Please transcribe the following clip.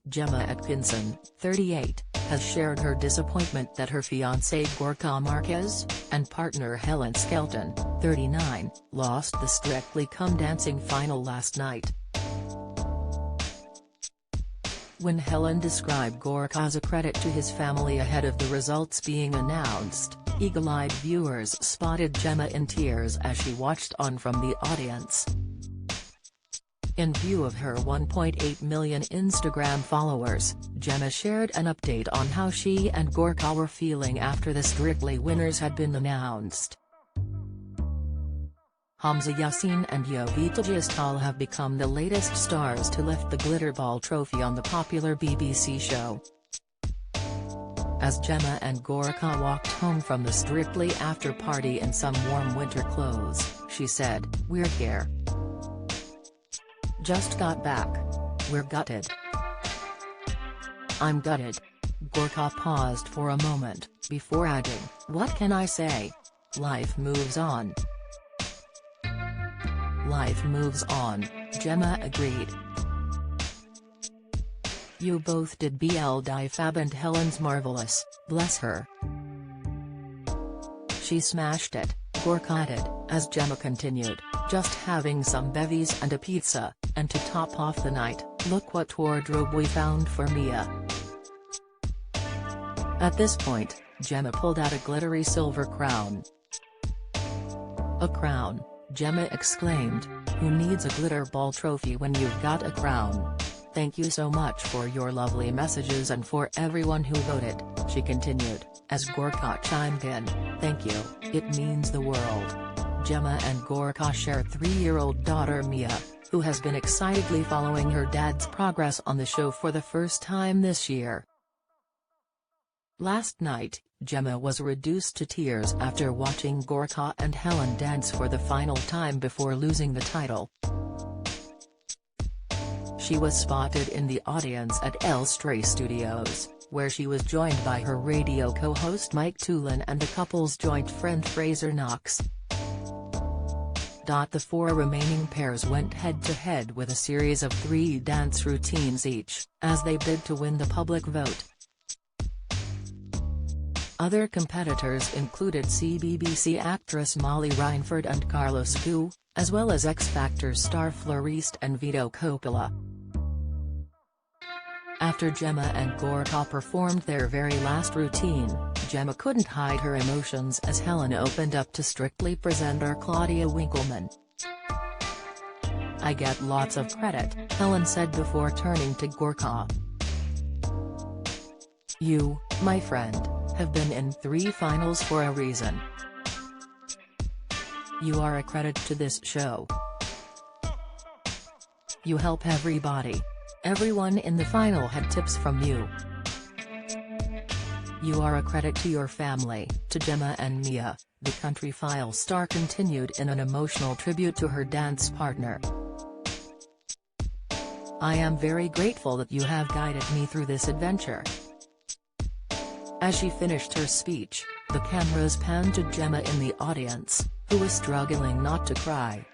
Gemma Atkinson, 38, has shared her disappointment that her fiancé Gorka Marquez, and partner Helen Skelton, 39, lost the Strictly Come Dancing final last night. When Helen described Gorka as a credit to his family ahead of the results being announced, eagle-eyed viewers spotted Gemma in tears as she watched on from the audience. In view of her 1.8 million Instagram followers, Gemma shared an update on how she and Gorka were feeling after the Strictly winners had been announced. Hamza Yassin and Jovita Gistal have become the latest stars to lift the Glitterball trophy on the popular BBC show. As Gemma and Gorka walked home from the Strictly after party in some warm winter clothes, she said, "We're here. Just got back. We're gutted. I'm gutted." Gorka paused for a moment, before adding, "What can I say? Life moves on." "Life moves on," Gemma agreed. "You both did BL fab and Helen's marvelous, bless her. She smashed it," Gorka added, as Gemma continued, "Just having some bevies and a pizza, and to top off the night, look what wardrobe we found for Mia." At this point, Gemma pulled out a glittery silver crown. "A crown," Gemma exclaimed, "who needs a Glitterball trophy when you've got a crown? Thank you so much for your lovely messages and for everyone who voted," she continued, as Gorka chimed in, "Thank you, it means the world." Gemma and Gorka share 3-year-old daughter Mia, who has been excitedly following her dad's progress on the show for the first time this year. Last night, Gemma was reduced to tears after watching Gorka and Helen dance for the final time before losing the title. She was spotted in the audience at El Stray Studios, where she was joined by her radio co-host Mike Toulon and the couple's joint friend Fraser Knox. The 4 remaining pairs went head-to-head with a series of 3 dance routines each, as they bid to win the public vote. Other competitors included CBBC actress Molly Reinford and Carlos Gu, as well as X Factor star Floriste and Vito Coppola. After Gemma and Gorka performed their very last routine, Gemma couldn't hide her emotions as Helen opened up to Strictly presenter Claudia Winkleman. "I get lots of credit," Helen said before turning to Gorka. "You, my friend, have been in 3 finals for a reason. You are a credit to this show. You help everybody. Everyone in the final had tips from you. You are a credit to your family." To Gemma and Mia, the Countryfile star continued in an emotional tribute to her dance partner. "I am very grateful that you have guided me through this adventure." As she finished her speech, the cameras panned to Gemma in the audience, who was struggling not to cry.